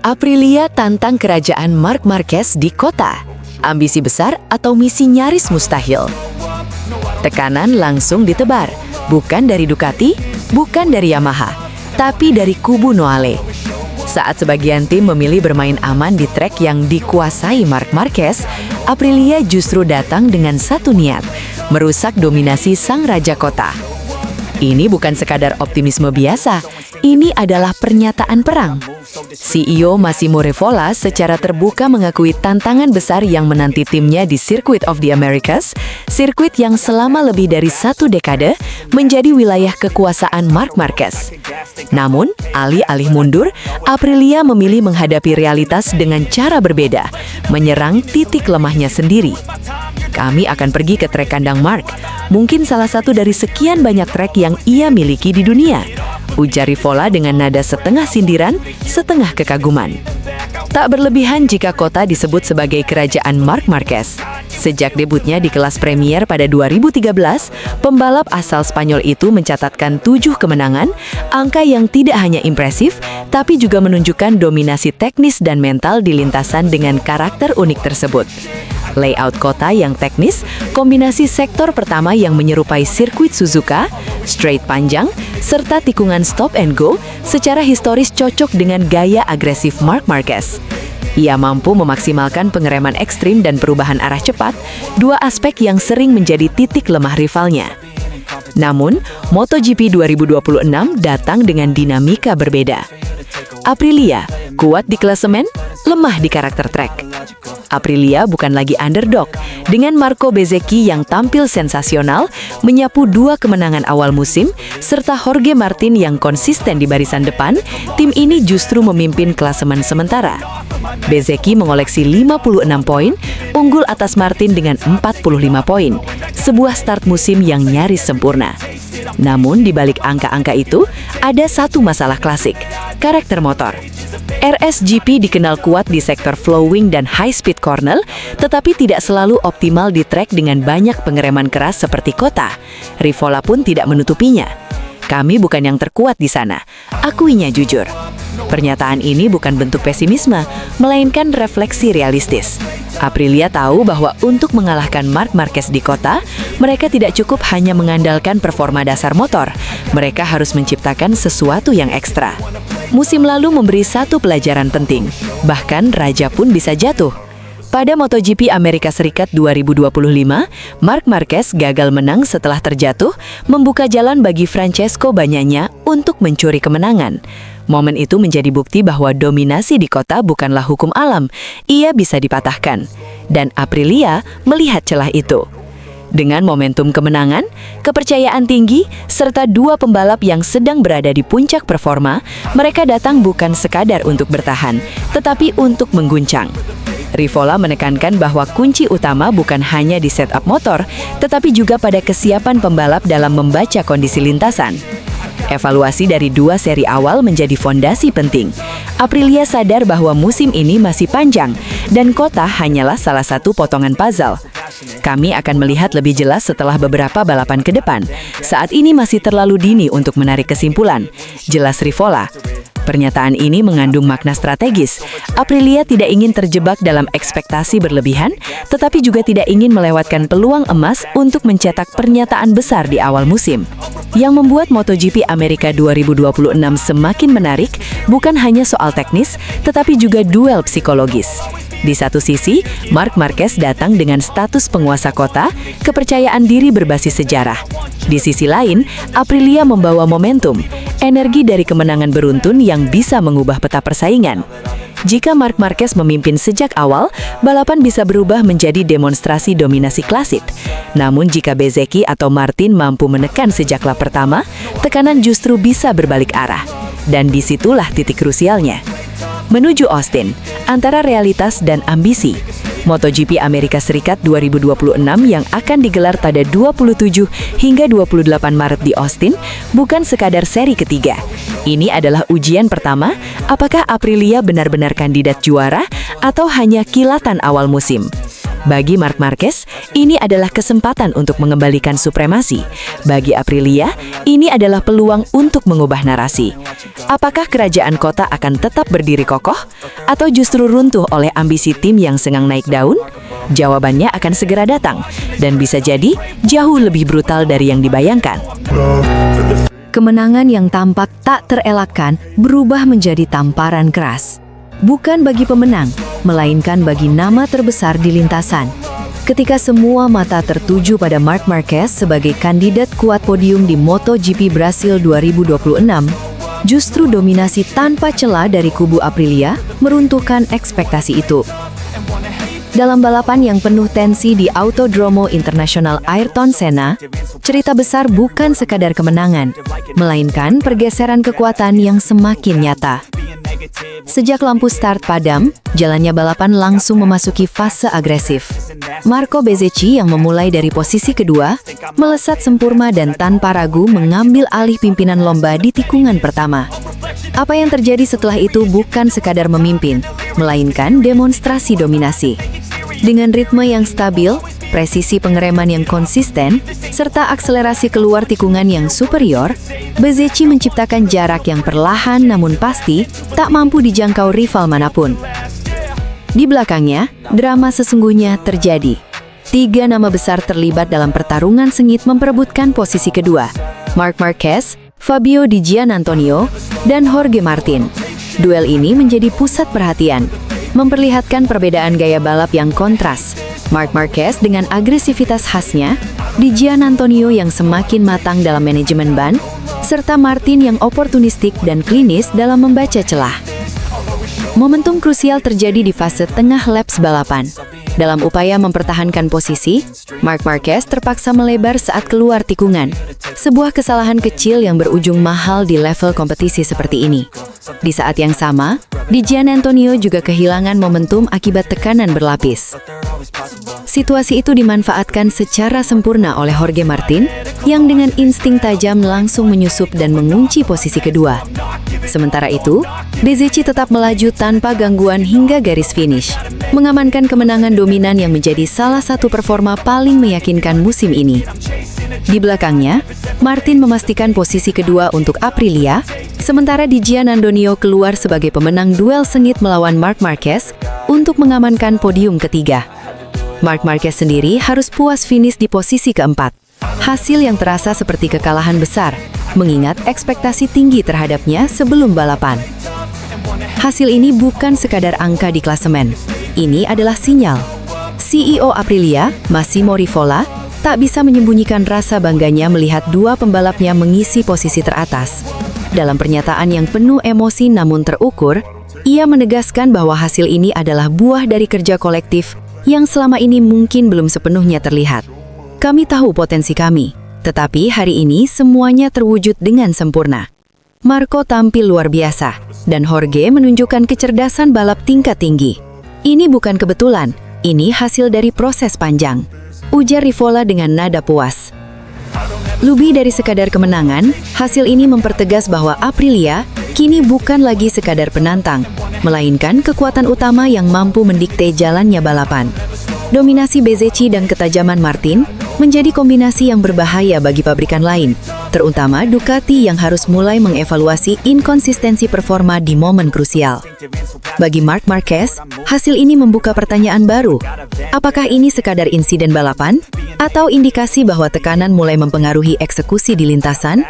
Aprilia tantang kerajaan Marc Marquez di kota. Ambisi besar atau misi nyaris mustahil? Tekanan langsung ditebar, bukan dari Ducati, bukan dari Yamaha, tapi dari kubu Noale. Saat sebagian tim memilih bermain aman di trek yang dikuasai Marc Marquez, Aprilia justru datang dengan satu niat, merusak dominasi sang raja kota. Ini bukan sekadar optimisme biasa, ini adalah pernyataan perang. CEO Massimo Rivola secara terbuka mengakui tantangan besar yang menanti timnya di Circuit of the Americas, sirkuit yang selama lebih dari 1 dekade menjadi wilayah kekuasaan Marc Marquez. Namun, alih-alih mundur, Aprilia memilih menghadapi realitas dengan cara berbeda, menyerang titik lemahnya sendiri. Kami akan pergi ke trek kandang Marc, mungkin salah satu dari sekian banyak trek yang ia miliki di dunia, ujar Rivola dengan nada setengah sindiran, setengah kekaguman. Tak berlebihan jika kota disebut sebagai kerajaan Marc Marquez. Sejak debutnya di kelas Premier pada 2013, pembalap asal Spanyol itu mencatatkan 7 kemenangan, angka yang tidak hanya impresif, tapi juga menunjukkan dominasi teknis dan mental di lintasan dengan karakter unik tersebut. Layout kota yang teknis, kombinasi sektor pertama yang menyerupai sirkuit Suzuka, straight panjang, serta tikungan stop and go, secara historis cocok dengan gaya agresif Marc Marquez. Ia mampu memaksimalkan pengereman ekstrim dan perubahan arah cepat, dua aspek yang sering menjadi titik lemah rivalnya. Namun, MotoGP 2026 datang dengan dinamika berbeda. Aprilia, kuat di klasemen, lemah di karakter trek. Aprilia bukan lagi underdog. Dengan Marco Bezzecchi yang tampil sensasional, menyapu 2 kemenangan awal musim, serta Jorge Martin yang konsisten di barisan depan, tim ini justru memimpin klasemen sementara. Bezzecchi mengoleksi 56 poin, unggul atas Martin dengan 45 poin. Sebuah start musim yang nyaris sempurna. Namun di balik angka-angka itu, ada satu masalah klasik, karakter motor. RSGP dikenal kuat di sektor flowing dan high-speed corner, tetapi tidak selalu optimal di trek dengan banyak pengereman keras seperti kota. Rivola pun tidak menutupinya. Kami bukan yang terkuat di sana, akuinya jujur. Pernyataan ini bukan bentuk pesimisme, melainkan refleksi realistis. Aprilia tahu bahwa untuk mengalahkan Marc Marquez di kota, mereka tidak cukup hanya mengandalkan performa dasar motor. Mereka harus menciptakan sesuatu yang ekstra. Musim lalu memberi satu pelajaran penting, bahkan raja pun bisa jatuh. Pada MotoGP Amerika Serikat 2025, Marc Marquez gagal menang setelah terjatuh, membuka jalan bagi Francesco Bagnaia untuk mencuri kemenangan. Momen itu menjadi bukti bahwa dominasi di kota bukanlah hukum alam, ia bisa dipatahkan. Dan Aprilia melihat celah itu. Dengan momentum kemenangan, kepercayaan tinggi, serta 2 pembalap yang sedang berada di puncak performa, mereka datang bukan sekadar untuk bertahan, tetapi untuk mengguncang. Rivola menekankan bahwa kunci utama bukan hanya di setup motor, tetapi juga pada kesiapan pembalap dalam membaca kondisi lintasan. Evaluasi dari 2 seri awal menjadi fondasi penting. Aprilia sadar bahwa musim ini masih panjang, dan kota hanyalah salah satu potongan puzzle. Kami akan melihat lebih jelas setelah beberapa balapan ke depan. Saat ini masih terlalu dini untuk menarik kesimpulan, jelas Rivola. Pernyataan ini mengandung makna strategis. Aprilia tidak ingin terjebak dalam ekspektasi berlebihan, tetapi juga tidak ingin melewatkan peluang emas untuk mencetak pernyataan besar di awal musim. Yang membuat MotoGP Amerika 2026 semakin menarik, bukan hanya soal teknis, tetapi juga duel psikologis. Di satu sisi, Marc Marquez datang dengan status penguasa kota, kepercayaan diri berbasis sejarah. Di sisi lain, Aprilia membawa momentum, energi dari kemenangan beruntun yang bisa mengubah peta persaingan. Jika Marc Marquez memimpin sejak awal, balapan bisa berubah menjadi demonstrasi dominasi klasik. Namun jika Bezzecchi atau Martin mampu menekan sejak lap pertama, tekanan justru bisa berbalik arah. Dan disitulah titik krusialnya. Menuju Austin, antara realitas dan ambisi. MotoGP Amerika Serikat 2026 yang akan digelar pada 27 hingga 28 Maret di Austin bukan sekadar seri ketiga. Ini adalah ujian pertama, apakah Aprilia benar-benar kandidat juara atau hanya kilatan awal musim. Bagi Marc Marquez, ini adalah kesempatan untuk mengembalikan supremasi. Bagi Aprilia, ini adalah peluang untuk mengubah narasi. Apakah kerajaan kota akan tetap berdiri kokoh? Atau justru runtuh oleh ambisi tim yang sengang naik daun? Jawabannya akan segera datang, dan bisa jadi jauh lebih brutal dari yang dibayangkan. Kemenangan yang tampak tak terelakkan berubah menjadi tamparan keras. Bukan bagi pemenang, melainkan bagi nama terbesar di lintasan. Ketika semua mata tertuju pada Marc Marquez sebagai kandidat kuat podium di MotoGP Brasil 2026, justru dominasi tanpa celah dari kubu Aprilia meruntuhkan ekspektasi itu. Dalam balapan yang penuh tensi di Autodromo Internasional Ayrton Senna, cerita besar bukan sekadar kemenangan, melainkan pergeseran kekuatan yang semakin nyata. Sejak lampu start padam, jalannya balapan langsung memasuki fase agresif. Marco Bezzecchi yang memulai dari posisi kedua, melesat sempurna dan tanpa ragu mengambil alih pimpinan lomba di tikungan pertama. Apa yang terjadi setelah itu bukan sekadar memimpin, melainkan demonstrasi dominasi. Dengan ritme yang stabil, presisi pengereman yang konsisten, serta akselerasi keluar tikungan yang superior, Bezzecchi menciptakan jarak yang perlahan namun pasti tak mampu dijangkau rival manapun. Di belakangnya, drama sesungguhnya terjadi. 3 nama besar terlibat dalam pertarungan sengit memperebutkan posisi kedua: Marc Marquez, Fabio Di Giannantonio, dan Jorge Martin. Duel ini menjadi pusat perhatian, memperlihatkan perbedaan gaya balap yang kontras. Marc Marquez dengan agresivitas khasnya, Di Giannantonio yang semakin matang dalam manajemen ban, serta Martin yang oportunistik dan klinis dalam membaca celah. Momentum krusial terjadi di fase tengah laps balapan. Dalam upaya mempertahankan posisi, Marc Marquez terpaksa melebar saat keluar tikungan. Sebuah kesalahan kecil yang berujung mahal di level kompetisi seperti ini. Di saat yang sama, Di Giannantonio juga kehilangan momentum akibat tekanan berlapis. Situasi itu dimanfaatkan secara sempurna oleh Jorge Martin, yang dengan insting tajam langsung menyusup dan mengunci posisi kedua. Sementara itu, Bezzecchi tetap melaju tanpa gangguan hingga garis finish, mengamankan kemenangan dominan yang menjadi salah satu performa paling meyakinkan musim ini. Di belakangnya, Martin memastikan posisi kedua untuk Aprilia, sementara Di Giannantonio keluar sebagai pemenang duel sengit melawan Marc Marquez untuk mengamankan podium ketiga. Marc Marquez sendiri harus puas finish di posisi keempat. Hasil yang terasa seperti kekalahan besar, mengingat ekspektasi tinggi terhadapnya sebelum balapan. Hasil ini bukan sekadar angka di klasemen. Ini adalah sinyal. CEO Aprilia, Massimo Rivola, tak bisa menyembunyikan rasa bangganya melihat 2 pembalapnya mengisi posisi teratas. Dalam pernyataan yang penuh emosi namun terukur, ia menegaskan bahwa hasil ini adalah buah dari kerja kolektif yang selama ini mungkin belum sepenuhnya terlihat. Kami tahu potensi kami, tetapi hari ini semuanya terwujud dengan sempurna. Marco tampil luar biasa, dan Jorge menunjukkan kecerdasan balap tingkat tinggi. Ini bukan kebetulan, ini hasil dari proses panjang, ujar Rivola dengan nada puas. Lebih dari sekadar kemenangan, hasil ini mempertegas bahwa Aprilia kini bukan lagi sekadar penantang, melainkan kekuatan utama yang mampu mendikte jalannya balapan. Dominasi Bezzecchi dan ketajaman Martin menjadi kombinasi yang berbahaya bagi pabrikan lain, terutama Ducati yang harus mulai mengevaluasi inkonsistensi performa di momen krusial. Bagi Marc Marquez, hasil ini membuka pertanyaan baru. Apakah ini sekadar insiden balapan? Atau indikasi bahwa tekanan mulai mempengaruhi eksekusi di lintasan?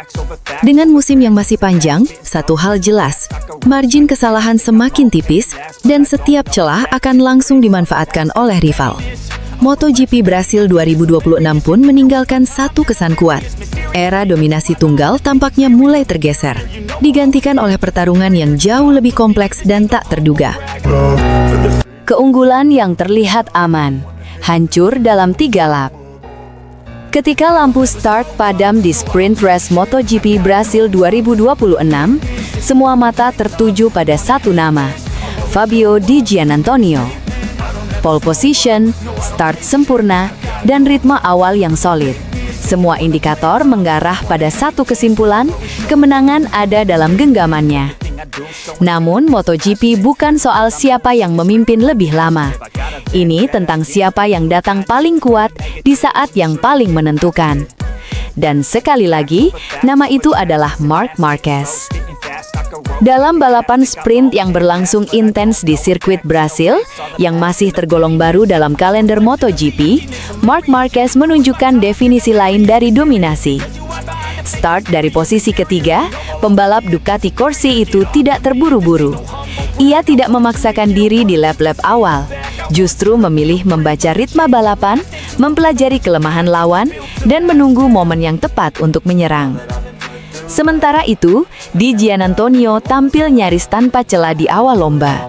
Dengan musim yang masih panjang, satu hal jelas, margin kesalahan semakin tipis dan setiap celah akan langsung dimanfaatkan oleh rival. MotoGP Brasil 2026 pun meninggalkan satu kesan kuat. Era dominasi tunggal tampaknya mulai tergeser, digantikan oleh pertarungan yang jauh lebih kompleks dan tak terduga. Keunggulan yang terlihat aman, hancur dalam 3 lap. Ketika lampu start padam di sprint race MotoGP Brasil 2026, semua mata tertuju pada satu nama, Fabio Di Giannantonio. Pole position, start sempurna, dan ritme awal yang solid. Semua indikator mengarah pada satu kesimpulan, kemenangan ada dalam genggamannya. Namun, MotoGP bukan soal siapa yang memimpin lebih lama. Ini tentang siapa yang datang paling kuat di saat yang paling menentukan. Dan sekali lagi, nama itu adalah Marc Marquez. Dalam balapan sprint yang berlangsung intens di sirkuit Brasil, yang masih tergolong baru dalam kalender MotoGP, Marc Marquez menunjukkan definisi lain dari dominasi. Start dari posisi ketiga, pembalap Ducati Corse itu tidak terburu-buru. Ia tidak memaksakan diri di lap-lap awal, justru memilih membaca ritme balapan, mempelajari kelemahan lawan, dan menunggu momen yang tepat untuk menyerang. Sementara itu, Di Giannantonio tampil nyaris tanpa celah di awal lomba.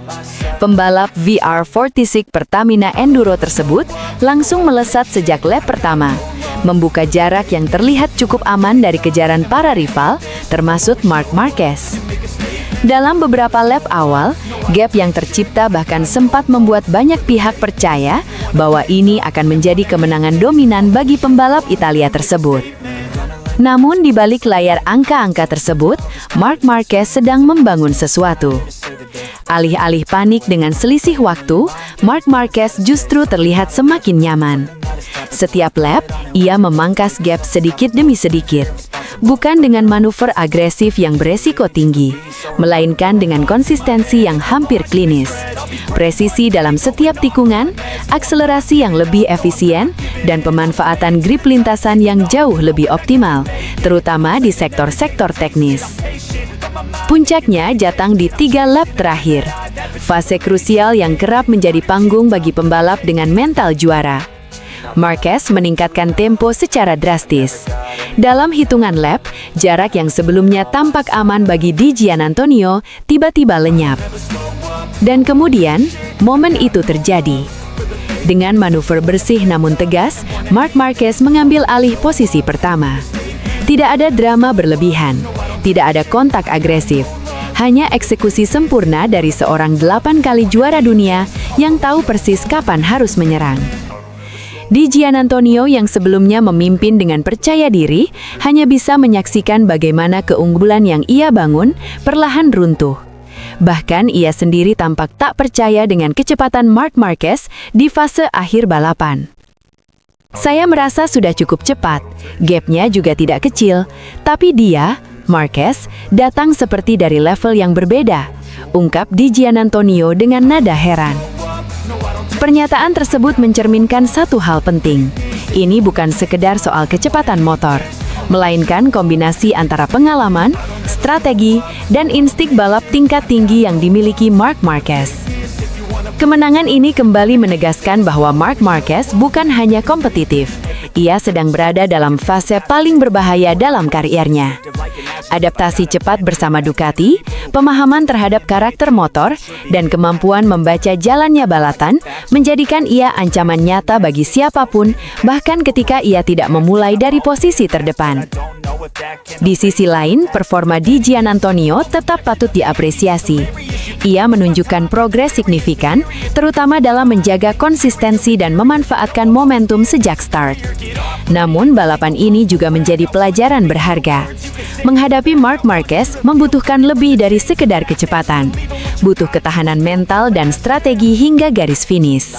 Pembalap VR46 Pertamina Enduro tersebut langsung melesat sejak lap pertama, membuka jarak yang terlihat cukup aman dari kejaran para rival, termasuk Marc Marquez. Dalam beberapa lap awal, gap yang tercipta bahkan sempat membuat banyak pihak percaya bahwa ini akan menjadi kemenangan dominan bagi pembalap Italia tersebut. Namun di balik layar angka-angka tersebut, Marc Marquez sedang membangun sesuatu. Alih-alih panik dengan selisih waktu, Marc Marquez justru terlihat semakin nyaman. Setiap lap, ia memangkas gap sedikit demi sedikit. Bukan dengan manuver agresif yang beresiko tinggi, melainkan dengan konsistensi yang hampir klinis. Presisi dalam setiap tikungan, akselerasi yang lebih efisien, dan pemanfaatan grip lintasan yang jauh lebih optimal, terutama di sektor-sektor teknis. Puncaknya datang di 3 lap terakhir, fase krusial yang kerap menjadi panggung bagi pembalap dengan mental juara. Marquez meningkatkan tempo secara drastis. Dalam hitungan lap, jarak yang sebelumnya tampak aman bagi Di Giannantonio tiba-tiba lenyap. Dan kemudian, momen itu terjadi. Dengan manuver bersih namun tegas, Marc Marquez mengambil alih posisi pertama. Tidak ada drama berlebihan, tidak ada kontak agresif, hanya eksekusi sempurna dari seorang 8 kali juara dunia yang tahu persis kapan harus menyerang. Di Giannantonio yang sebelumnya memimpin dengan percaya diri, hanya bisa menyaksikan bagaimana keunggulan yang ia bangun perlahan runtuh. Bahkan ia sendiri tampak tak percaya dengan kecepatan Marc Marquez di fase akhir balapan. Saya merasa sudah cukup cepat, gapnya juga tidak kecil, tapi dia, Marquez, datang seperti dari level yang berbeda, ungkap Di Giannantonio dengan nada heran. Pernyataan tersebut mencerminkan satu hal penting. Ini bukan sekedar soal kecepatan motor, melainkan kombinasi antara pengalaman, strategi, dan insting balap tingkat tinggi yang dimiliki Marc Marquez. Kemenangan ini kembali menegaskan bahwa Marc Marquez bukan hanya kompetitif, ia sedang berada dalam fase paling berbahaya dalam kariernya. Adaptasi cepat bersama Ducati, pemahaman terhadap karakter motor, dan kemampuan membaca jalannya balapan menjadikan ia ancaman nyata bagi siapapun, bahkan ketika ia tidak memulai dari posisi terdepan. Di sisi lain, performa Di Giannantonio tetap patut diapresiasi. Ia menunjukkan progres signifikan, terutama dalam menjaga konsistensi dan memanfaatkan momentum sejak start. Namun, balapan ini juga menjadi pelajaran berharga. Menghadapi Marc Marquez membutuhkan lebih dari sekedar kecepatan. Butuh ketahanan mental dan strategi hingga garis finish.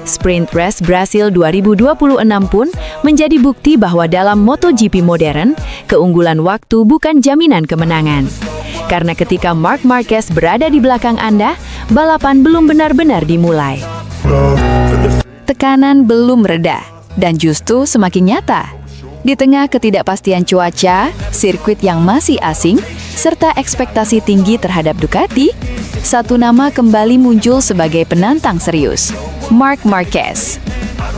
Sprint Race Brasil 2026 pun menjadi bukti bahwa dalam MotoGP modern, keunggulan waktu bukan jaminan kemenangan. Karena ketika Marc Marquez berada di belakang Anda, balapan belum benar-benar dimulai. Tekanan belum reda, dan justru semakin nyata. Di tengah ketidakpastian cuaca, sirkuit yang masih asing, serta ekspektasi tinggi terhadap Ducati, satu nama kembali muncul sebagai penantang serius, Marc Marquez.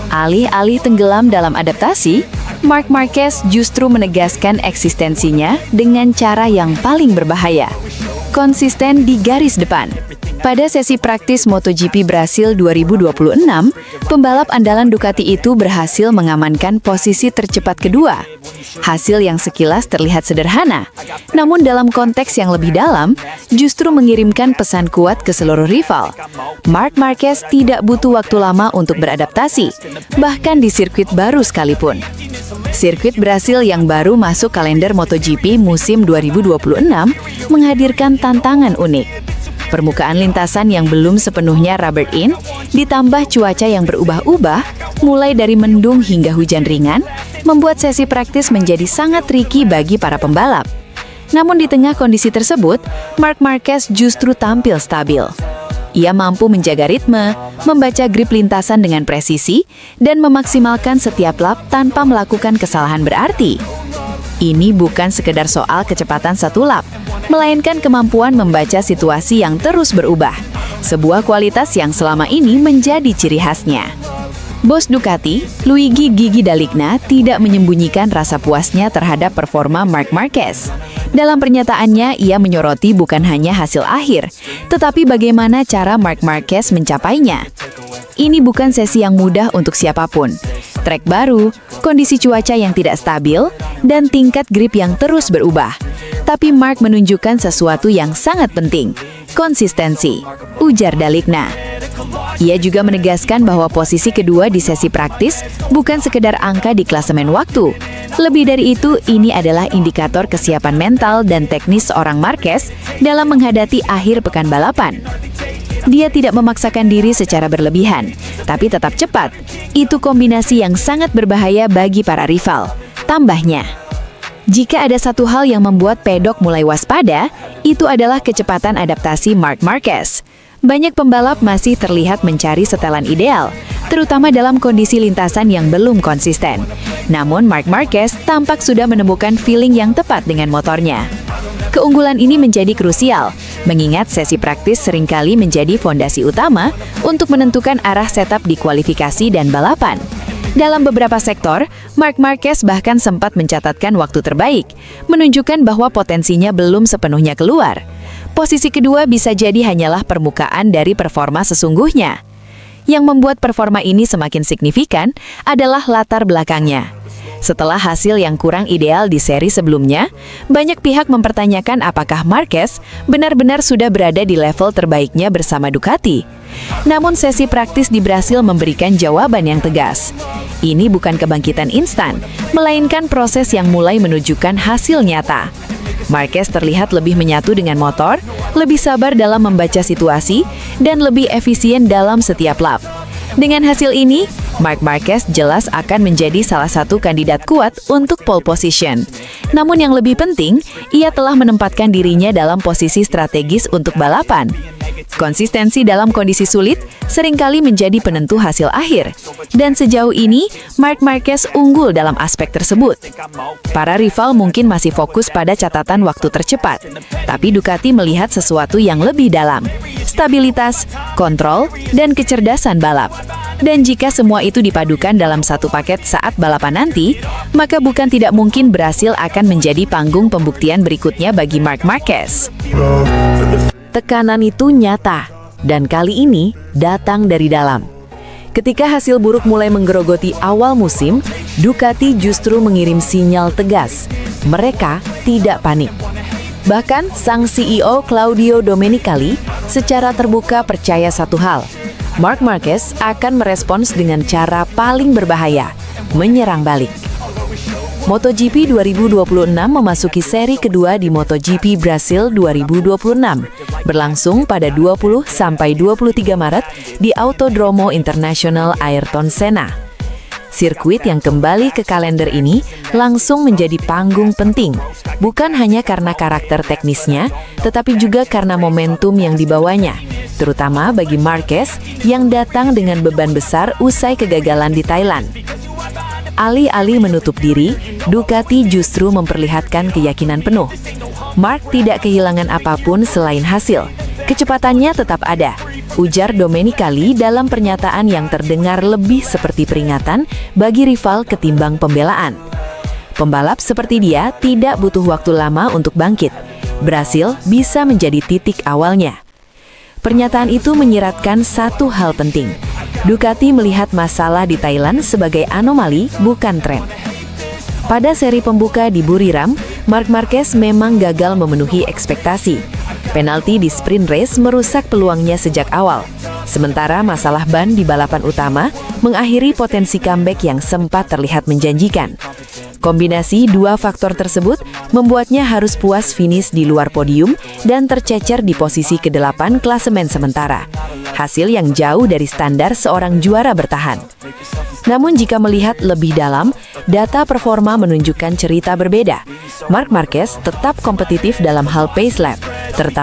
Alih-alih tenggelam dalam adaptasi, Marc Marquez justru menegaskan eksistensinya dengan cara yang paling berbahaya. Konsisten di garis depan. Pada sesi praktis MotoGP Brasil 2026, pembalap andalan Ducati itu berhasil mengamankan posisi tercepat kedua. Hasil yang sekilas terlihat sederhana, namun dalam konteks yang lebih dalam, justru mengirimkan pesan kuat ke seluruh rival. Marc Marquez tidak butuh waktu lama untuk beradaptasi, bahkan di sirkuit baru sekalipun. Sirkuit Brasil yang baru masuk kalender MotoGP musim 2026 menghadirkan tantangan unik. Permukaan lintasan yang belum sepenuhnya rubbered in, ditambah cuaca yang berubah-ubah, mulai dari mendung hingga hujan ringan, membuat sesi praktis menjadi sangat tricky bagi para pembalap. Namun di tengah kondisi tersebut, Marc Marquez justru tampil stabil. Ia mampu menjaga ritme, membaca grip lintasan dengan presisi, dan memaksimalkan setiap lap tanpa melakukan kesalahan berarti. Ini bukan sekedar soal kecepatan satu lap, melainkan kemampuan membaca situasi yang terus berubah. Sebuah kualitas yang selama ini menjadi ciri khasnya. Bos Ducati, Luigi Gigi Dall'Igna, tidak menyembunyikan rasa puasnya terhadap performa Marc Marquez. Dalam pernyataannya, ia menyoroti bukan hanya hasil akhir, tetapi bagaimana cara Marc Marquez mencapainya. Ini bukan sesi yang mudah untuk siapapun. Trek baru, kondisi cuaca yang tidak stabil, dan tingkat grip yang terus berubah. Tapi Marc menunjukkan sesuatu yang sangat penting, konsistensi, ujar Dall'Igna. Ia juga menegaskan bahwa posisi kedua di sesi praktis bukan sekedar angka di klasemen waktu. Lebih dari itu, ini adalah indikator kesiapan mental dan teknis seorang Marquez dalam menghadapi akhir pekan balapan. Dia tidak memaksakan diri secara berlebihan, tapi tetap cepat. Itu kombinasi yang sangat berbahaya bagi para rival. Tambahnya, jika ada satu hal yang membuat pedok mulai waspada, itu adalah kecepatan adaptasi Marc Marquez. Banyak pembalap masih terlihat mencari setelan ideal, terutama dalam kondisi lintasan yang belum konsisten. Namun Marc Marquez tampak sudah menemukan feeling yang tepat dengan motornya. Keunggulan ini menjadi krusial, mengingat sesi praktis seringkali menjadi fondasi utama untuk menentukan arah setup di kualifikasi dan balapan. Dalam beberapa sektor, Marc Marquez bahkan sempat mencatatkan waktu terbaik, menunjukkan bahwa potensinya belum sepenuhnya keluar. Posisi kedua bisa jadi hanyalah permukaan dari performa sesungguhnya. Yang membuat performa ini semakin signifikan adalah latar belakangnya. Setelah hasil yang kurang ideal di seri sebelumnya, banyak pihak mempertanyakan apakah Marquez benar-benar sudah berada di level terbaiknya bersama Ducati. Namun sesi praktis di Brasil memberikan jawaban yang tegas. Ini bukan kebangkitan instan, melainkan proses yang mulai menunjukkan hasil nyata. Marquez terlihat lebih menyatu dengan motor, lebih sabar dalam membaca situasi, dan lebih efisien dalam setiap lap. Dengan hasil ini, Marc Marquez jelas akan menjadi salah satu kandidat kuat untuk pole position. Namun yang lebih penting, ia telah menempatkan dirinya dalam posisi strategis untuk balapan. Konsistensi dalam kondisi sulit seringkali menjadi penentu hasil akhir. Dan sejauh ini, Marc Marquez unggul dalam aspek tersebut. Para rival mungkin masih fokus pada catatan waktu tercepat, tapi Ducati melihat sesuatu yang lebih dalam. Stabilitas, kontrol, dan kecerdasan balap. Dan jika semua itu dipadukan dalam satu paket saat balapan nanti, maka bukan tidak mungkin Brasil akan menjadi panggung pembuktian berikutnya bagi Marc Marquez. Tekanan itu nyata, dan kali ini datang dari dalam. Ketika hasil buruk mulai menggerogoti awal musim, Ducati justru mengirim sinyal tegas. Mereka tidak panik. Bahkan sang CEO Claudio Domenicali secara terbuka percaya satu hal. Marc Marquez akan merespons dengan cara paling berbahaya, menyerang balik. MotoGP 2026 memasuki seri kedua di MotoGP Brasil 2026, berlangsung pada 20–23 Maret di Autodromo Internacional Ayrton Senna. Sirkuit yang kembali ke kalender ini langsung menjadi panggung penting, bukan hanya karena karakter teknisnya, tetapi juga karena momentum yang dibawanya, terutama bagi Marquez yang datang dengan beban besar usai kegagalan di Thailand. Alih-alih menutup diri, Ducati justru memperlihatkan keyakinan penuh. Marc tidak kehilangan apapun selain hasil. Kecepatannya tetap ada, ujar Domenicali dalam pernyataan yang terdengar lebih seperti peringatan bagi rival ketimbang pembelaan. Pembalap seperti dia tidak butuh waktu lama untuk bangkit. Brasil bisa menjadi titik awalnya. Pernyataan itu menyiratkan satu hal penting. Ducati melihat masalah di Thailand sebagai anomali, bukan tren. Pada seri pembuka di Buriram, Marc Marquez memang gagal memenuhi ekspektasi. Penalti di sprint race merusak peluangnya sejak awal. Sementara masalah ban di balapan utama mengakhiri potensi comeback yang sempat terlihat menjanjikan. Kombinasi dua faktor tersebut membuatnya harus puas finish di luar podium dan tercecer di posisi ke-8 klasemen sementara. Hasil yang jauh dari standar seorang juara bertahan. Namun jika melihat lebih dalam, data performa menunjukkan cerita berbeda. Marc Marquez tetap kompetitif dalam hal pace lap, terutama